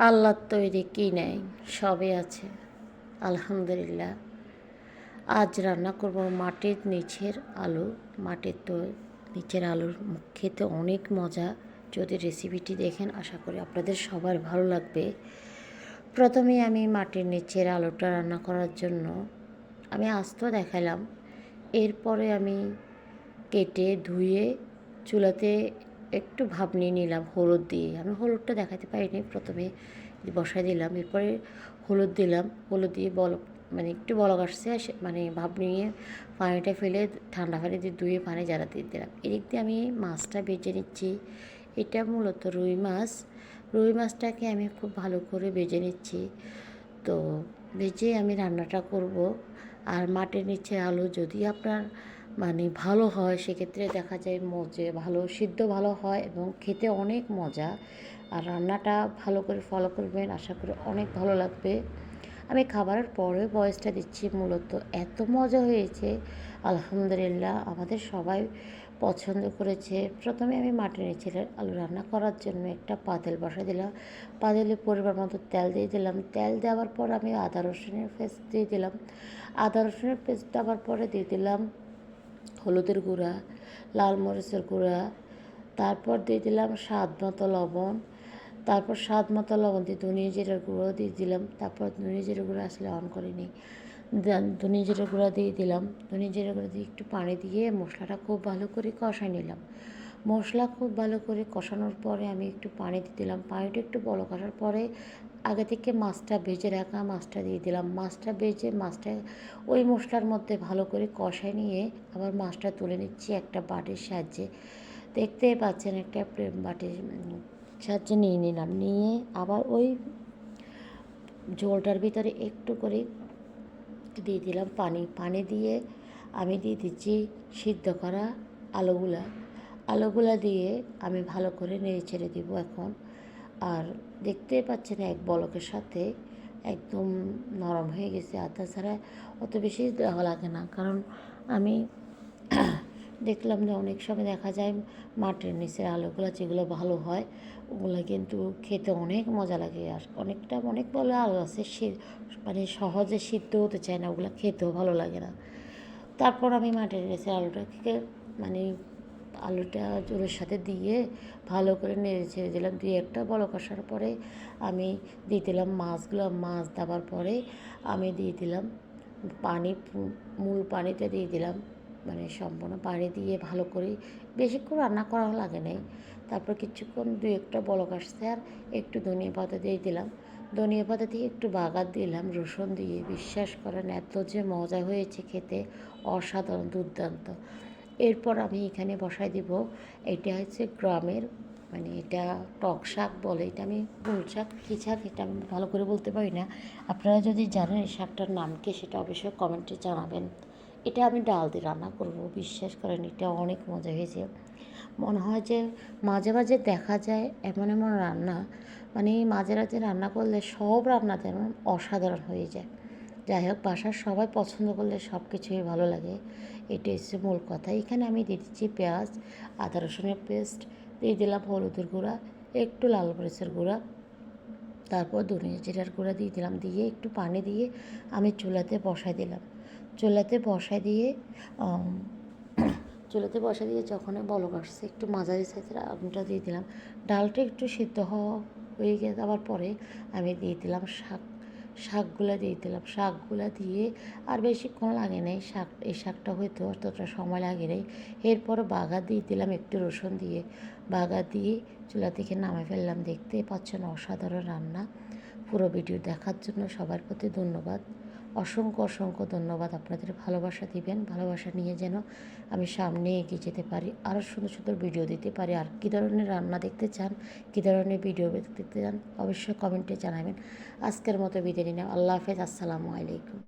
আল্লাহর তৈরি কী নেই, সবই আছে আলহামদুলিল্লাহ। আজ রান্না করব মাটির নিচের আলু। মাটির তো নিচের আলুর খেতে অনেক মজা। যদি রেসিপিটি দেখেন আশা করি আপনাদের সবার ভালো লাগবে। প্রথমে আমি মাটির নিচের আলুটা রান্না করার জন্য আমি আস্ত দেখালাম। এরপরে আমি কেটে ধুয়ে চুলাতে একটু ভাপ নিয়ে নিলাম হলুদ দিয়ে। আমি হলুদটা দেখাতে পারিনি, প্রথমে বসাই দিলাম, এরপরে হলুদ দিলাম। হলুদ দিয়ে একটু বলক আসছে, মানে ভাপ নিয়ে পানিটা ফেলে ঠান্ডা পানি দিয়ে ধুয়ে পানি জ্বালা দিয়ে দিলাম। এদিক দিয়ে আমি মাছটা ভেজে নিচ্ছি। এটা মূলত রুই মাছ। রুই মাছটাকে আমি খুব ভালো করে ভেজে নিচ্ছি। তো ভেজে আমি রান্নাটা করব। আর মাটির নিচে আলু যদি আপনার ভালো হয়, সেক্ষেত্রে দেখা যায় ভালো সিদ্ধ ভালো হয় এবং খেতে অনেক মজা। আর রান্নাটা ভালো করে ফলো করবেন, আশা করি অনেক ভালো লাগবে। আমি খাবারের পরে ভয়েসটা দিচ্ছি, মূলত এত মজা হয়েছে আলহামদুলিল্লাহ, আমাদের সবাই পছন্দ করেছে। প্রথমে আমি মাটির নিচের আলু রান্না করার জন্য একটা পাতিল বসা দিলাম। পাতিলে পরিমাণ মতো তেল দিয়ে দিলাম। তেল দেওয়ার পর আমি আদা রসুনের পেস্ট দিয়ে দিলাম। আদা রসুনের পেস্ট দেওয়ার পরে দিয়ে দিলাম হলুদের গুঁড়া, লাল মরিচের গুঁড়া, তারপর দিয়ে দিলাম স্বাদ মতো লবণ। তারপর স্বাদ মতো লবণ দিয়ে ধনিয়া জিরার গুঁড়ো দিয়ে দিলাম। তারপর ধনিয়া জিরার গুঁড়ো আসলে অন করিনি, ধনিয়া জিরার গুঁড়া দিয়ে দিলাম। ধনিয়া জিরার গুঁড়ো দিয়ে একটু পানি দিয়ে মশলাটা খুব ভালো করে কষাই নিলাম। মশলা খুব ভালো করে কষানোর পরে আমি একটু পানি দিয়ে দিলাম। পানিটা একটু বলক আসার পরে আগে থেকে মাছটা ভেজে রাখা মাছটা দিয়ে দিলাম। মাছটা ওই মশলার মধ্যে ভালো করে কষায় নিয়ে আবার মাছটা তুলে নিচ্ছি একটা বাটির সাহায্যে। দেখতেই পাচ্ছেন একটা বাটির সাহায্যে নিয়ে নিলাম। নিয়ে আবার ওই ঝোলটার ভিতরে একটু করে দিয়ে দিলাম পানি দিয়ে আমি দিয়ে দিচ্ছি সিদ্ধ করা আলুগুলা দিয়ে আমি ভালো করে নেড়ে ছেড়ে দিব এখন। আর দেখতেই পাচ্ছেন এক বলকের সাথে একদম নরম হয়ে গেছে। আর তাছাড়া অত বেশি দেওয়া লাগে না, কারণ আমি দেখলাম যে অনেক সময় দেখা যায় মাটির নিচের আলুগুলো যেগুলো ভালো হয় ওগুলো কিন্তু খেতে অনেক মজা লাগে। আর অনেক বলে আলু আছে সহজে সিদ্ধ হতে চায় না, ওগুলো খেতেও ভালো লাগে না। তারপর আমি মাটির নিচের আলুটা জলের সাথে দিয়ে ভালো করে নেড়ে ছেড়ে দিলাম। দিয়ে একটা বলক আসার পরে আমি দিয়ে দিলাম মাছ দেওয়ার পরে আমি দিয়ে দিলাম মূল পানিটা দিয়ে দিলাম, সম্পূর্ণ পানি দিয়ে ভালো করে বেশিক্ষণ রান্না করা লাগে নাই। তারপর কিছুক্ষণ একটা বলক আসছে আর একটু ধনিয়া পাতা দিয়ে দিলাম। ধনিয়া পাতা দিয়ে একটু বাগার দিলাম রসুন দিয়ে। বিশ্বাস করেন এত যে মজা হয়েছে খেতে, অসাধারণ দুর্দান্ত। এরপর আমি এখানে বসাই দিব, এটা হচ্ছে গ্রামের এটা টক শাক বলে, এটা আমি গোল শাক কী শাক এটা আমি ভালো করে বলতে পারি না। আপনারা যদি জানেন এই শাকটার নাম কি সেটা অবশ্যই কমেন্টে জানাবেন। এটা আমি ডাল দিয়ে রান্না করব। বিশ্বাস করেন এটা অনেক মজা হয়েছে। মনে হয় যে মাঝে মাঝে দেখা যায় এমন রান্না, মাঝে মাঝে রান্না করলে সব রান্না যেমন অসাধারণ হয়ে যায়। যাই হোক, বাসার সবাই পছন্দ করলে সব কিছুই ভালো লাগে, এটাই হচ্ছে মূল কথা। এখানে আমি দিয়ে দিচ্ছি পেঁয়াজ, আদা রসুনের পেস্ট, দিয়ে দিলাম হলুদের গুঁড়া, একটু লাল মরিচের গুঁড়া, তারপর ধনিয়া জিরার গুঁড়া দিয়ে দিলাম। দিয়ে একটু পানি দিয়ে আমি চুলাতে বসাই দিলাম। চুলাতে বসাই দিয়ে যখন বলক আসছে একটু মাঝারি সাইজের আলুটা দিয়ে দিলাম। ডালটা একটু সিদ্ধ হয়ে যাওয়ার পরে আমি দিয়ে দিলাম শাকগুলো দিয়ে আর বেশিক্ষণ লাগে নাই, এই শাকটা হয়তো অতটা সময় লাগে নাই। এরপর বাগার দিয়ে দিলাম একটু রসুন দিয়ে। বাগার দিয়ে চুলা থেকে নামে ফেললাম। দেখতেই পাচ্ছেন অসাধারণ রান্না। পুরো ভিডিও দেখার জন্য সবার প্রতি ধন্যবাদ, অসংখ্য ধন্যবাদ। আপনাদের ভালোবাসা দিবেন, ভালোবাসা নিয়ে যেন আমি সামনে এগিয়ে যেতে পারি, আরও সুন্দর ভিডিও দিতে পারি। আর কী ধরনের রান্না দেখতে চান, কী ধরনের ভিডিও দেখতে চান অবশ্যই কমেন্টে জানাবেন। আজকের মতো বিদায় নিলাম। আল্লাহ হাফেজ, আসসালামু আলাইকুম।